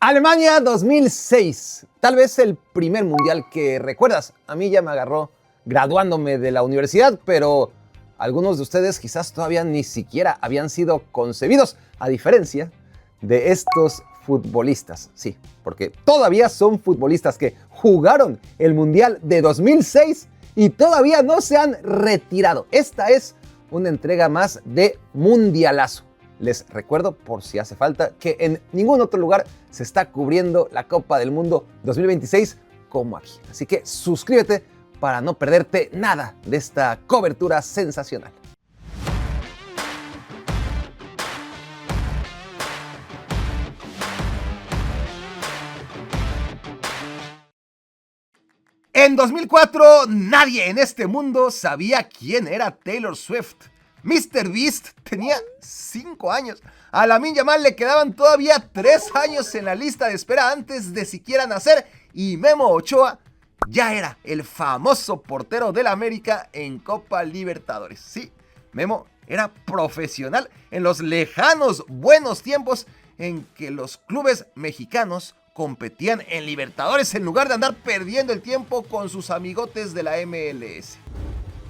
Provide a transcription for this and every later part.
Alemania 2006, tal vez el primer mundial que recuerdas. A mí ya me agarró graduándome de la universidad, pero algunos de ustedes quizás todavía ni siquiera habían sido concebidos, a diferencia de estos futbolistas. Sí, porque todavía son futbolistas que jugaron el mundial de 2006 y todavía no se han retirado. Esta es una entrega más de Mundialazo. Les recuerdo, por si hace falta, que en ningún otro lugar se está cubriendo la Copa del Mundo 2026 como aquí. Así que suscríbete para no perderte nada de esta cobertura sensacional. En 2004, nadie en este mundo sabía quién era Taylor Swift. Mr. Beast tenía 5 años. A Lamine Yamal le quedaban todavía 3 años en la lista de espera antes de siquiera nacer. Y Memo Ochoa ya era el famoso portero del América en Copa Libertadores. Sí, Memo era profesional en los lejanos buenos tiempos en que los clubes mexicanos competían en Libertadores en lugar de andar perdiendo el tiempo con sus amigotes de la MLS.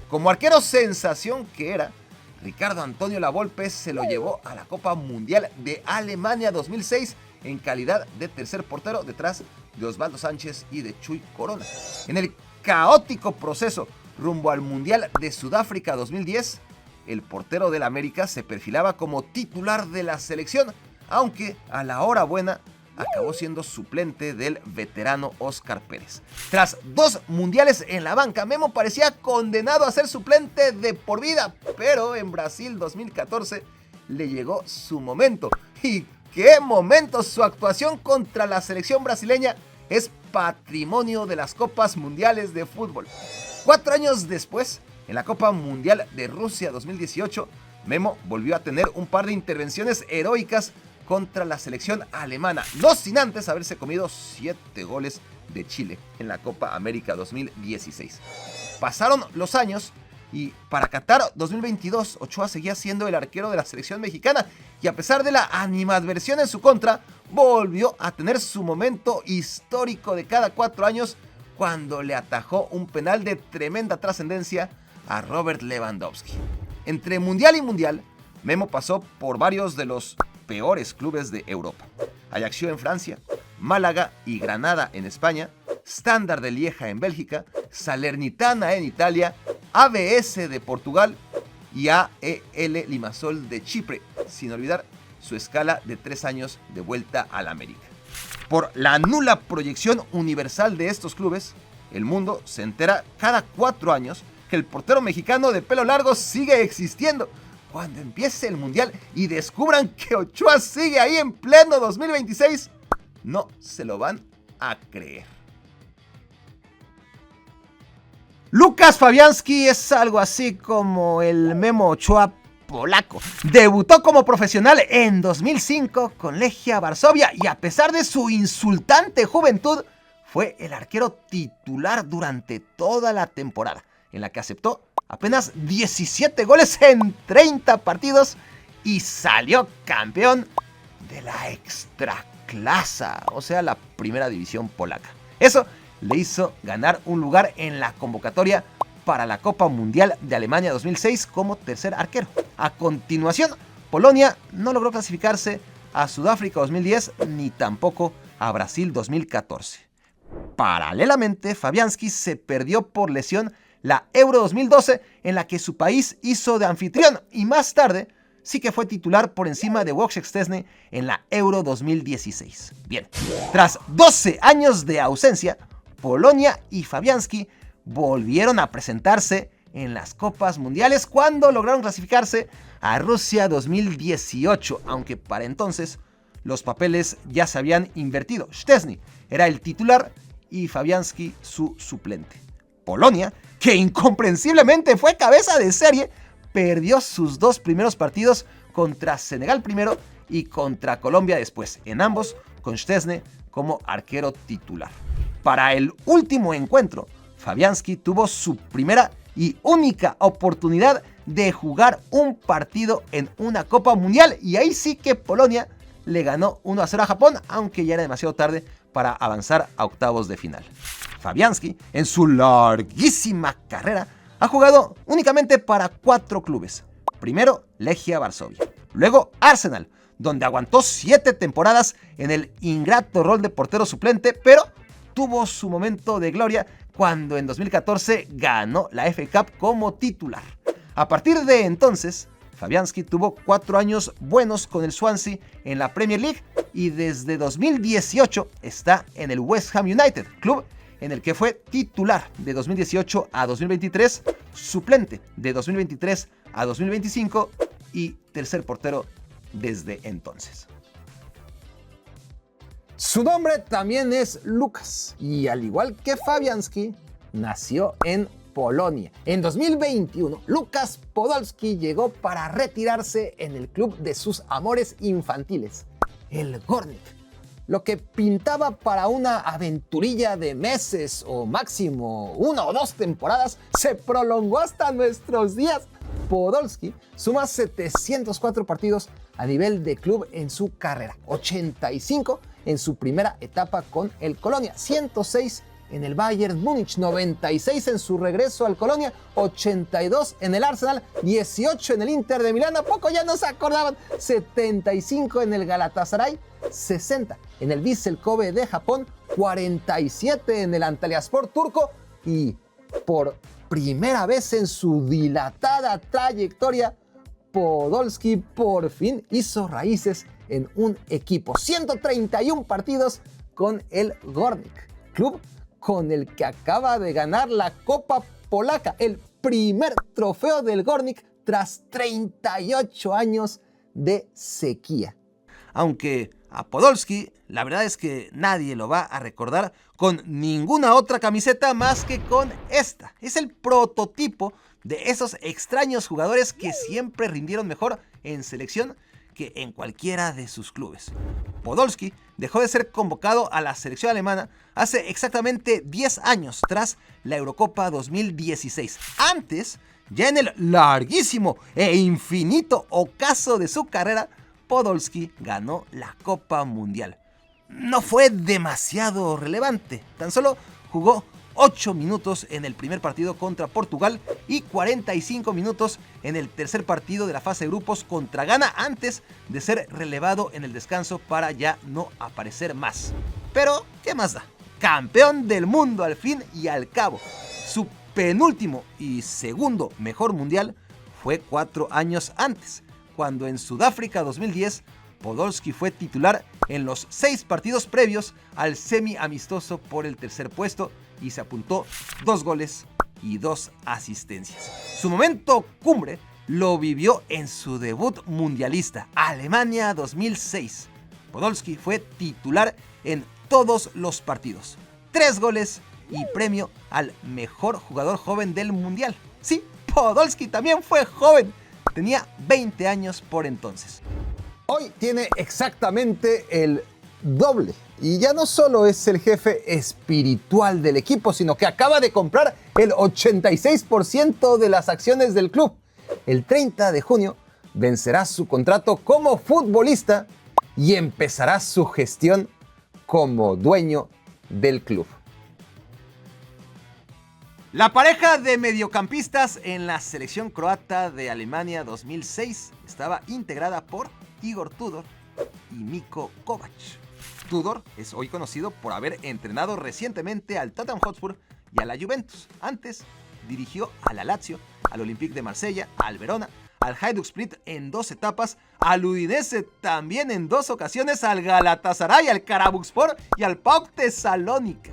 Como arquero sensación que era, Ricardo Antonio Lavolpe se lo llevó a la Copa Mundial de Alemania 2006 en calidad de tercer portero detrás de Osvaldo Sánchez y de Chuy Corona. En el caótico proceso rumbo al Mundial de Sudáfrica 2010, el portero del América se perfilaba como titular de la selección, aunque a la hora buena acabó siendo suplente del veterano Óscar Pérez. Tras 2 mundiales en la banca, Memo parecía condenado a ser suplente de por vida, pero en Brasil 2014 le llegó su momento. ¿Y qué momento? Su actuación contra la selección brasileña es patrimonio de las Copas Mundiales de Fútbol. 4 años después, en la Copa Mundial de Rusia 2018, Memo volvió a tener un par de intervenciones heroicas contra la selección alemana, no sin antes haberse comido 7 goles de Chile en la Copa América 2016. Pasaron los años y para Qatar 2022 Ochoa seguía siendo el arquero de la selección mexicana y a pesar de la animadversión en su contra, volvió a tener su momento histórico de cada 4 años cuando le atajó un penal de tremenda trascendencia a Robert Lewandowski. Entre mundial y mundial, Memo pasó por varios de los peores clubes de Europa: Ajaccio en Francia, Málaga y Granada en España, Standard de Lieja en Bélgica, Salernitana en Italia, ABS de Portugal y AEL Limassol de Chipre, sin olvidar su escala de 3 años de vuelta al América. Por la nula proyección universal de estos clubes, el mundo se entera cada 4 años que el portero mexicano de pelo largo sigue existiendo. Cuando empiece el mundial y descubran que Ochoa sigue ahí en pleno 2026, no se lo van a creer. Lukas Fabianski es algo así como el Memo Ochoa polaco. Debutó como profesional en 2005 con Legia Varsovia y a pesar de su insultante juventud, fue el arquero titular durante toda la temporada, en la que aceptó apenas 17 goles en 30 partidos y salió campeón de la Ekstraklasa, o sea, la primera división polaca. Eso le hizo ganar un lugar en la convocatoria para la Copa Mundial de Alemania 2006 como tercer arquero. A continuación, Polonia no logró clasificarse a Sudáfrica 2010 ni tampoco a Brasil 2014. Paralelamente, Fabianski se perdió por lesión la Euro 2012, en la que su país hizo de anfitrión, y más tarde sí que fue titular por encima de Wojciech Szczesny en la Euro 2016. Bien, tras 12 años de ausencia, Polonia y Fabianski volvieron a presentarse en las Copas Mundiales cuando lograron clasificarse a Rusia 2018, aunque para entonces los papeles ya se habían invertido. Szczesny era el titular y Fabianski su suplente. Polonia, que incomprensiblemente fue cabeza de serie, perdió sus 2 primeros partidos contra Senegal primero y contra Colombia después, en ambos con Szczesny como arquero titular. Para el último encuentro, Fabianski tuvo su primera y única oportunidad de jugar un partido en una Copa Mundial y ahí sí que Polonia le ganó 1-0 a Japón, aunque ya era demasiado tarde para avanzar a octavos de final. Fabianski, en su larguísima carrera, ha jugado únicamente para 4 clubes. Primero, Legia Varsovia. Luego, Arsenal, donde aguantó 7 temporadas en el ingrato rol de portero suplente, pero tuvo su momento de gloria cuando en 2014 ganó la FA Cup como titular. A partir de entonces, Fabianski tuvo 4 años buenos con el Swansea en la Premier League y desde 2018 está en el West Ham United, club en el que fue titular de 2018 a 2023, suplente de 2023 a 2025 y tercer portero desde entonces. Su nombre también es Lukas y al igual que Fabianski, nació en Polonia. En 2021, Lukas Podolski llegó para retirarse en el club de sus amores infantiles, el Górnik. Lo que pintaba para una aventurilla de meses o máximo 1 o 2 temporadas se prolongó hasta nuestros días. Podolski suma 704 partidos a nivel de club en su carrera, 85 en su primera etapa con el Colonia, 106 en el Bayern Múnich, 96 en su regreso al Colonia, 82 en el Arsenal, 18 en el Inter de Milán, ¿a poco ya no se acordaban? 75 en el Galatasaray, 60 en el Vissel Kobe de Japón, 47 en el Antalyaspor turco y por primera vez en su dilatada trayectoria, Podolski por fin hizo raíces en un equipo. 131 partidos con el Górnik, club con el que acaba de ganar la Copa Polaca, el primer trofeo del Górnik tras 38 años de sequía. Aunque a Podolski, la verdad es que nadie lo va a recordar con ninguna otra camiseta más que con esta. Es el prototipo de esos extraños jugadores que siempre rindieron mejor en selección que en cualquiera de sus clubes. Podolski dejó de ser convocado a la selección alemana hace exactamente 10 años tras la Eurocopa 2016. Antes, ya en el larguísimo e infinito ocaso de su carrera, Podolski ganó la Copa Mundial. No fue demasiado relevante, tan solo jugó 8 minutos en el primer partido contra Portugal y 45 minutos en el tercer partido de la fase de grupos contra Ghana antes de ser relevado en el descanso para ya no aparecer más. Pero, ¿qué más da? Campeón del mundo al fin y al cabo. Su penúltimo y segundo mejor mundial fue 4 años antes, cuando en Sudáfrica 2010 Podolski fue titular en los 6 partidos previos al semi-amistoso por el tercer puesto y se apuntó 2 goles y 2 asistencias. Su momento cumbre lo vivió en su debut mundialista, Alemania 2006. Podolski fue titular en todos los partidos, 3 goles y premio al mejor jugador joven del mundial. Sí, Podolski también fue joven, tenía 20 años por entonces. Hoy tiene exactamente el doble. Y ya no solo es el jefe espiritual del equipo, sino que acaba de comprar el 86% de las acciones del club. El 30 de junio vencerá su contrato como futbolista y empezará su gestión como dueño del club. La pareja de mediocampistas en la selección croata de Alemania 2006 estaba integrada por Igor Tudor y Niko Kovac. Tudor es hoy conocido por haber entrenado recientemente al Tottenham Hotspur y a la Juventus. Antes dirigió a la Lazio, al Olympique de Marsella, al Verona, al Hajduk Split en 2 etapas, al Udinese también en 2 ocasiones, al Galatasaray, al Karabukspor y al PAOK Tesalónica.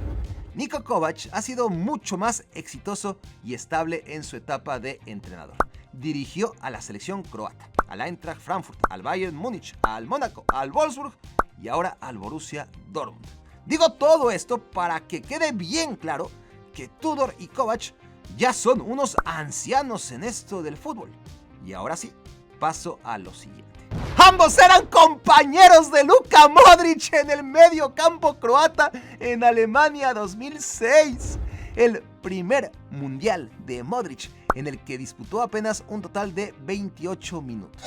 Niko Kovac ha sido mucho más exitoso y estable en su etapa de entrenador. Dirigió a la selección croata, al Eintracht Frankfurt, al Bayern Múnich, al Mónaco, al Wolfsburg y ahora al Borussia Dortmund. Digo todo esto para que quede bien claro que Tudor y Kovac ya son unos ancianos en esto del fútbol. Y ahora sí, paso a lo siguiente. Ambos eran compañeros de Luka Modric en el medio campo croata en Alemania 2006. El primer mundial de Modric en el que disputó apenas un total de 28 minutos.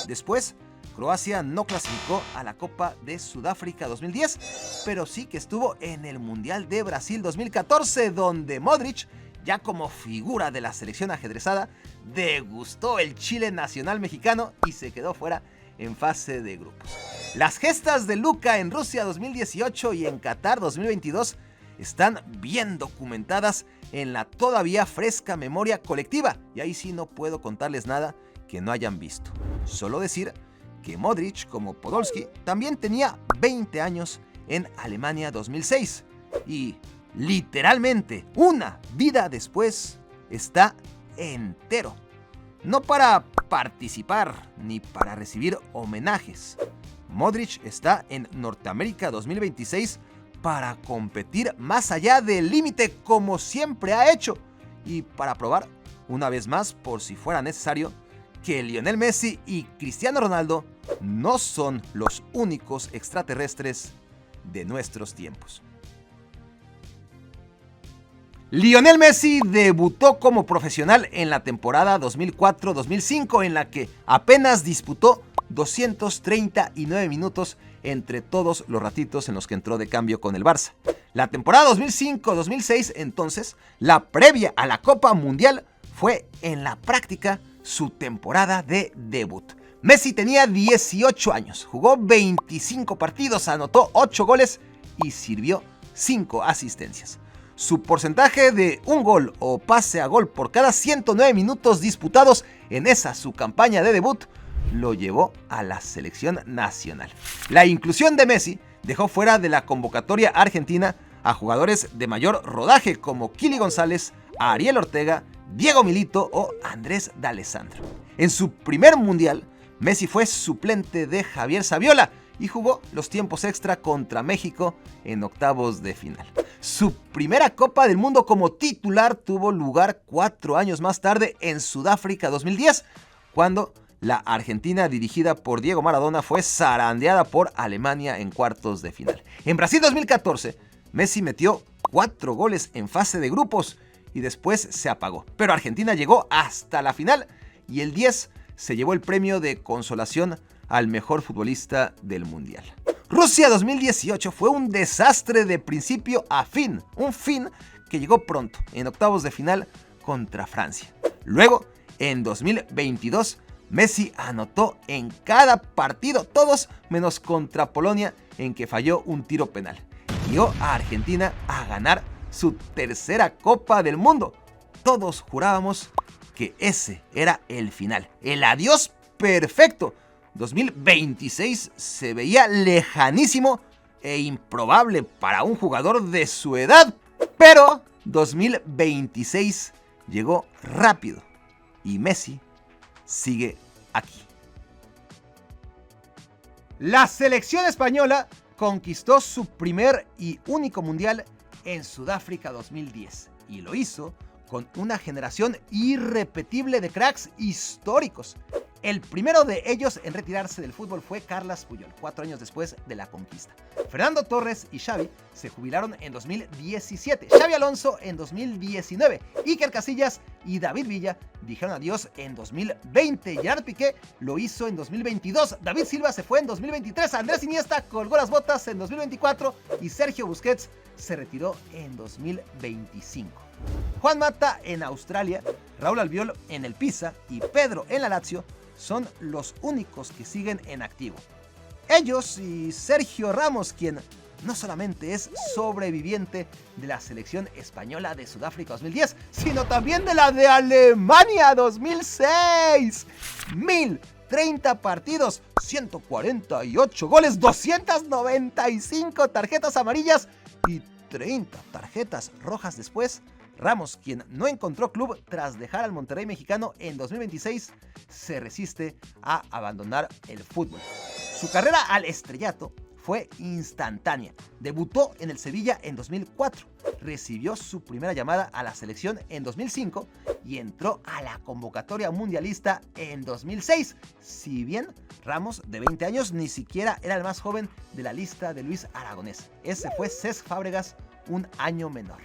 Después Croacia no clasificó a la Copa de Sudáfrica 2010, pero sí que estuvo en el Mundial de Brasil 2014, donde Modric, ya como figura de la selección ajedrezada, degustó el chile nacional mexicano y se quedó fuera en fase de grupos. Las gestas de Luka en Rusia 2018 y en Qatar 2022 están bien documentadas en la todavía fresca memoria colectiva, y ahí sí no puedo contarles nada que no hayan visto. Solo decir que Modric, como Podolski, también tenía 20 años en Alemania 2006 y literalmente una vida después está entero. No para participar ni para recibir homenajes. Modric está en Norteamérica 2026 para competir más allá del límite como siempre ha hecho y para probar una vez más, por si fuera necesario, que Lionel Messi y Cristiano Ronaldo no son los únicos extraterrestres de nuestros tiempos. Lionel Messi debutó como profesional en la temporada 2004-2005, en la que apenas disputó 239 minutos entre todos los ratitos en los que entró de cambio con el Barça. La temporada 2005-2006, entonces, la previa a la Copa Mundial, fue en la práctica su temporada de debut. Messi tenía 18 años, jugó 25 partidos, anotó 8 goles y sirvió 5 asistencias. Su porcentaje de un gol o pase a gol por cada 109 minutos disputados en esa su campaña de debut lo llevó a la selección nacional. La inclusión de Messi dejó fuera de la convocatoria argentina a jugadores de mayor rodaje como Kili González, Ariel Ortega, Diego Milito o Andrés D'Alessandro. En su primer mundial, Messi fue suplente de Javier Saviola y jugó los tiempos extra contra México en octavos de final. Su primera Copa del Mundo como titular tuvo lugar 4 años más tarde en Sudáfrica 2010, cuando la Argentina dirigida por Diego Maradona fue zarandeada por Alemania en cuartos de final. En Brasil 2014, Messi metió 4 goles en fase de grupos y después se apagó. Pero Argentina llegó hasta la final y el 10 se llevó el premio de consolación al mejor futbolista del Mundial. Rusia 2018 fue un desastre de principio a fin, un fin que llegó pronto, en octavos de final contra Francia. Luego, en 2022, Messi anotó en cada partido, todos menos contra Polonia, en que falló un tiro penal. Guió a Argentina a ganar su tercera Copa del Mundo. Todos jurábamos que ese era el final, el adiós perfecto. 2026 se veía lejanísimo e improbable para un jugador de su edad, pero 2026 llegó rápido y Messi sigue aquí. La selección española conquistó su primer y único mundial en Sudáfrica 2010 y lo hizo con una generación irrepetible de cracks históricos. El primero de ellos en retirarse del fútbol fue Carles Puyol, 4 años después de la conquista. Fernando Torres y Xavi se jubilaron en 2017, Xabi Alonso en 2019, Iker Casillas y David Villa dijeron adiós en 2020, Gerard Piqué lo hizo en 2022, David Silva se fue en 2023, Andrés Iniesta colgó las botas en 2024 y Sergio Busquets se retiró en 2025. Juan Mata en Australia, Raúl Albiol en el Pisa y Pedro en la Lazio son los únicos que siguen en activo. Ellos y Sergio Ramos, quien no solamente es sobreviviente de la selección española de Sudáfrica 2010, sino también de la de Alemania 2006. 1030 partidos, 148 goles, 295 tarjetas amarillas y 30 tarjetas rojas después. Ramos, quien no encontró club tras dejar al Monterrey mexicano en 2026, se resiste a abandonar el fútbol. Su carrera al estrellato fue instantánea. Debutó en el Sevilla en 2004, recibió su primera llamada a la selección en 2005 y entró a la convocatoria mundialista en 2006. Si bien Ramos, de 20 años, ni siquiera era el más joven de la lista de Luis Aragonés. Ese fue Cesc Fábregas, un año menor.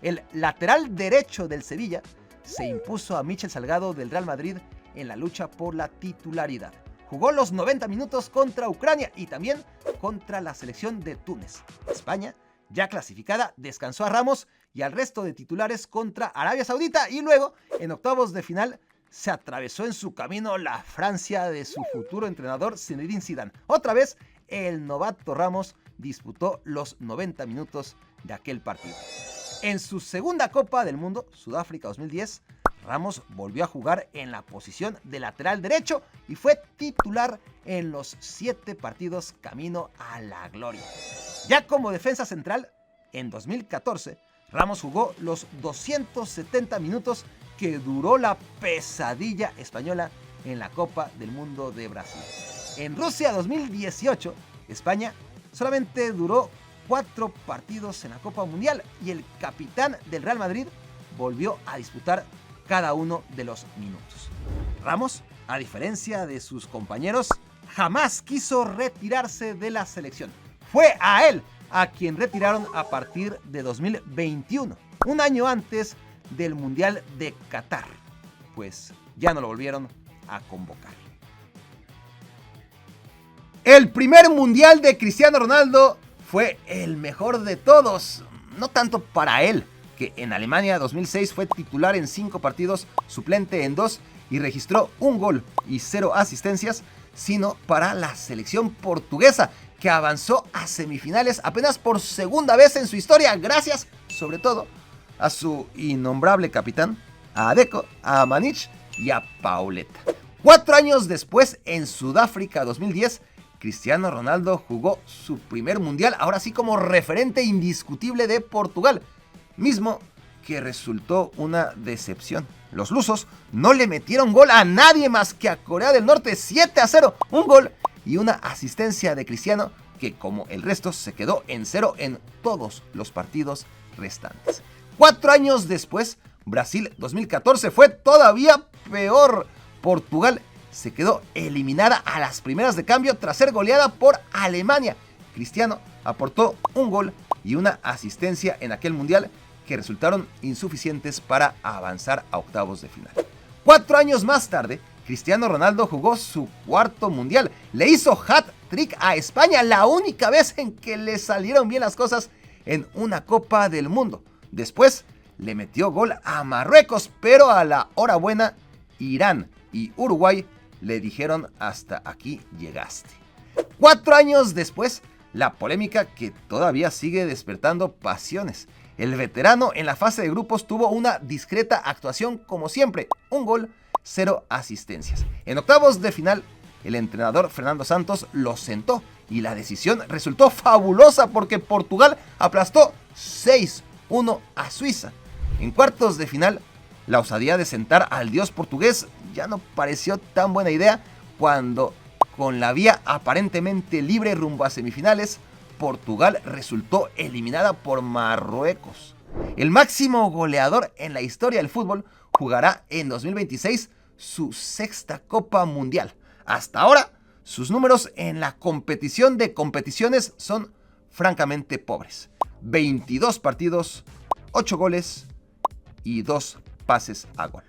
El lateral derecho del Sevilla se impuso a Michel Salgado del Real Madrid en la lucha por la titularidad. jugó los 90 minutos contra Ucrania y también contra la selección de Túnez. España, ya clasificada, descansó a Ramos y al resto de titulares contra Arabia Saudita y luego, en octavos de final, se atravesó en su camino la Francia de su futuro entrenador Zinedine Zidane. Otra vez, el novato Ramos disputó los 90 minutos de aquel partido. En su segunda Copa del Mundo, Sudáfrica 2010, Ramos volvió a jugar en la posición de lateral derecho y fue titular en los 7 partidos camino a la gloria. Ya como defensa central, en 2014, Ramos jugó los 270 minutos que duró la pesadilla española en la Copa del Mundo de Brasil. En Rusia 2018, España solamente duró 4 partidos en la Copa Mundial y el capitán del Real Madrid volvió a disputar cada uno de los minutos. Ramos, a diferencia de sus compañeros, jamás quiso retirarse de la selección. Fue a él a quien retiraron a partir de 2021, un año antes del Mundial de Qatar, pues ya no lo volvieron a convocar. El primer Mundial de Cristiano Ronaldo fue el mejor de todos, no tanto para él, que en Alemania 2006 fue titular en 5 partidos, suplente en 2 y registró 1 gol y 0 asistencias, sino para la selección portuguesa, que avanzó a semifinales apenas por segunda vez en su historia, gracias, sobre todo, a su innombrable capitán, a Deco, a Maniche y a Pauleta. 4 años después, en Sudáfrica 2010, Cristiano Ronaldo jugó su primer mundial, ahora sí como referente indiscutible de Portugal, mismo que resultó una decepción. Los lusos no le metieron gol a nadie más que a Corea del Norte, 7-0, 1 gol y una asistencia de Cristiano que, como el resto, se quedó en 0 en todos los partidos restantes. 4 años después, Brasil 2014 fue todavía peor. Portugal se quedó eliminada a las primeras de cambio tras ser goleada por Alemania. Cristiano aportó 1 gol y una asistencia en aquel mundial que resultaron insuficientes para avanzar a octavos de final. 4 años más tarde, Cristiano Ronaldo jugó su 4º mundial. Le hizo hat-trick a España, la única vez en que le salieron bien las cosas en una Copa del Mundo. Después le metió gol a Marruecos, pero a la hora buena, Irán y Uruguay le dijeron: hasta aquí llegaste. 4 años después, la polémica que todavía sigue despertando pasiones. El veterano en la fase de grupos tuvo una discreta actuación como siempre, 1 gol, 0 asistencias. En octavos de final, el entrenador Fernando Santos lo sentó y la decisión resultó fabulosa porque Portugal aplastó 6-1 a Suiza. En cuartos de final, la osadía de sentar al dios portugués ya no pareció tan buena idea cuando, con la vía aparentemente libre rumbo a semifinales, Portugal resultó eliminada por Marruecos. El máximo goleador en la historia del fútbol jugará en 2026 su 6ª Copa Mundial. Hasta ahora, sus números en la competición de competiciones son francamente pobres. 22 partidos, 8 goles y 2 pases a gol.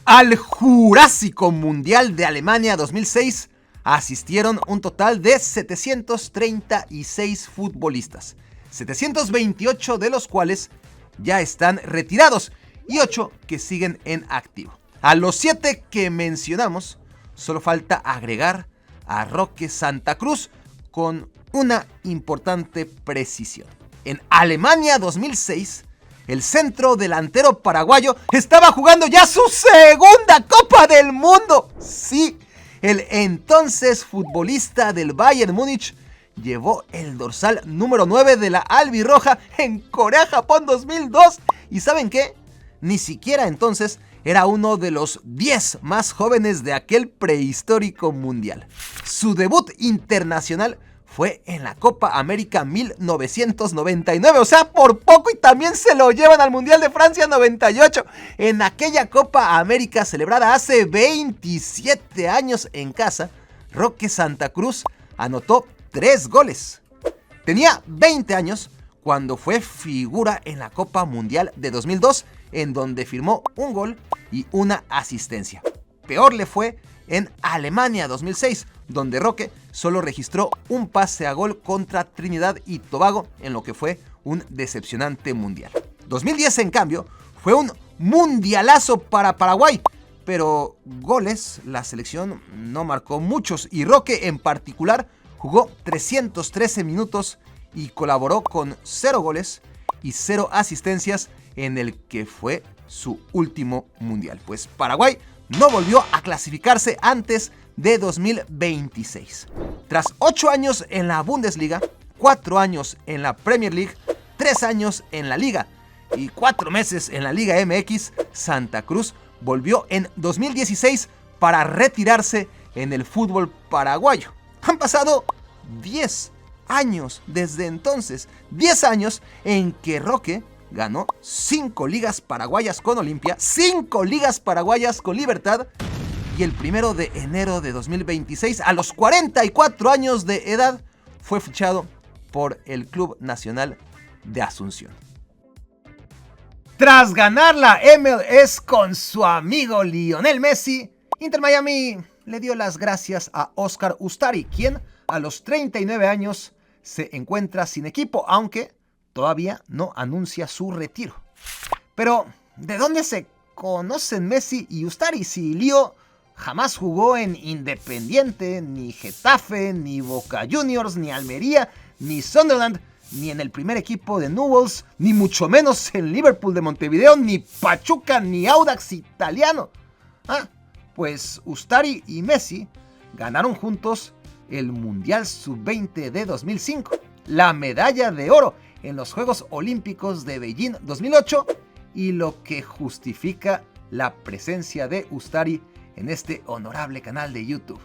Al Jurásico Mundial de Alemania 2006 asistieron un total de 736 futbolistas, 728 de los cuales ya están retirados y 8 que siguen en activo. A los 7 que mencionamos, solo falta agregar a Roque Santa Cruz con una importante precisión. En Alemania 2006, el centro delantero paraguayo estaba jugando ya su segunda Copa del Mundo. Sí, el entonces futbolista del Bayern Múnich llevó el dorsal número 9 de la albirroja en Corea-Japón 2002. ¿Y saben qué? Ni siquiera entonces era uno de los 10 más jóvenes de aquel prehistórico mundial. Su debut internacional fue en la Copa América 1999, o sea, por poco y también se lo llevan al Mundial de Francia 98. En aquella Copa América celebrada hace 27 años en casa, Roque Santa Cruz anotó 3 goles. Tenía 20 años cuando fue figura en la Copa Mundial de 2002, en donde firmó 1 gol y una asistencia. peor le fue en Alemania 2006, donde Roque solo registró un pase a gol contra Trinidad y Tobago en lo que fue un decepcionante mundial. 2010, en cambio, fue un mundialazo para Paraguay, pero goles la selección no marcó muchos y Roque en particular jugó 313 minutos y colaboró con 0 goles y 0 asistencias en el que fue su último mundial, pues Paraguay no volvió a clasificarse antes de 2026. Tras 8 años en la Bundesliga, 4 años en la Premier League, 3 años en la Liga y 4 meses en la Liga MX, Santa Cruz volvió en 2016 para retirarse en el fútbol paraguayo. Han pasado 10 años desde entonces, 10 años en que Roque ganó 5 ligas paraguayas con Olimpia, 5 ligas paraguayas con Libertad, y el 1 de enero de 2026, a los 44 años de edad, fue fichado por el Club Nacional de Asunción. Tras ganar la MLS con su amigo Lionel Messi, Inter Miami le dio las gracias a Óscar Ustari, quien a los 39 años se encuentra sin equipo, aunque todavía no anuncia su retiro. Pero, ¿de dónde se conocen Messi y Ustari si Lío jamás jugó en Independiente, ni Getafe, ni Boca Juniors, ni Almería, ni Sunderland, ni en el primer equipo de Newell's, ni mucho menos en Liverpool de Montevideo, ni Pachuca, ni Audax italiano? Pues Ustari y Messi ganaron juntos el Mundial Sub-20 de 2005, la medalla de oro en los Juegos Olímpicos de Beijing 2008 y lo que justifica la presencia de Ustari en este honorable canal de YouTube.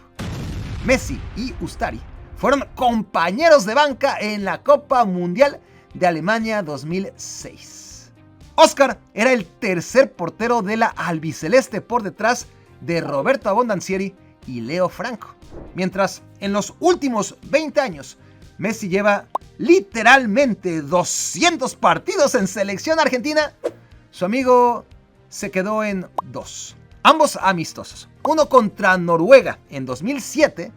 Messi y Ustari fueron compañeros de banca en la Copa Mundial de Alemania 2006. Óscar era el tercer portero de la albiceleste por detrás de Roberto Abondancieri y Leo Franco. Mientras en los últimos 20 años Messi lleva literalmente 200 partidos en selección argentina, su amigo se quedó en 2. Ambos amistosos. Uno contra Noruega en 2007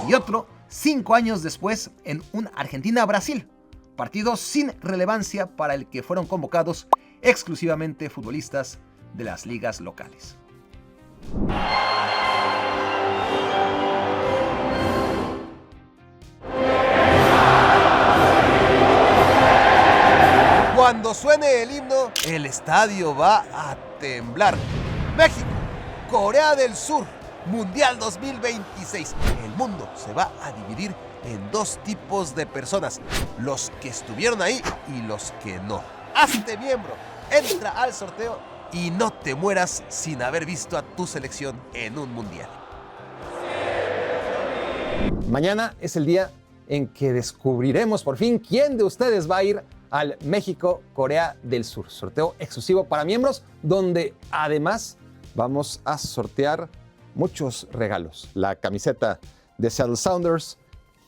y otro 5 años después en un Argentina-Brasil. Partido sin relevancia para el que fueron convocados exclusivamente futbolistas de las ligas locales. Cuando suene el himno, el estadio va a temblar. México, Corea del Sur, Mundial 2026. El mundo se va a dividir en 2 tipos de personas: los que estuvieron ahí y los que no. Hazte miembro, entra al sorteo y no te mueras sin haber visto a tu selección en un mundial. Mañana es el día en que descubriremos por fin quién de ustedes va a ir al México-Corea del Sur. Sorteo exclusivo para miembros, donde además vamos a sortear muchos regalos. La camiseta de Seattle Sounders,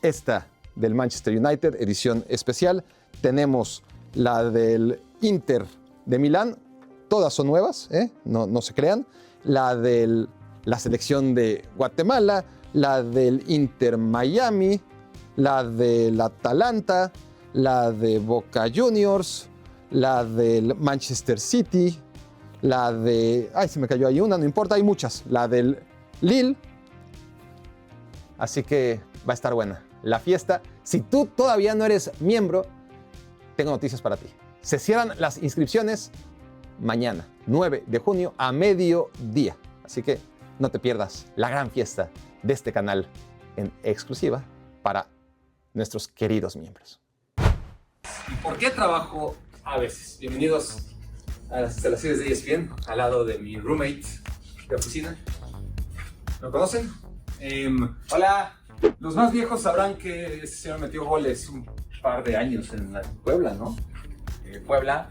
esta del Manchester United, edición especial. Tenemos la del Inter de Milán, todas son nuevas, no se crean. La de la selección de Guatemala, la del Inter Miami, la del Atalanta, la de Boca Juniors, la del Manchester City, la de... Ay, se me cayó ahí una, no importa, hay muchas. La del Lille. Así que va a estar buena la fiesta. Si tú todavía no eres miembro, tengo noticias para ti. Se cierran las inscripciones mañana, 9 de junio a mediodía. Así que no te pierdas la gran fiesta de este canal en exclusiva para nuestros queridos miembros. ¿Y por qué trabajo a veces? Bienvenidos a las instalaciones de ESPN, al lado de mi roommate de oficina. ¿Lo conocen? Hola. Los más viejos sabrán que este señor metió goles un par de años en Puebla, ¿no? Puebla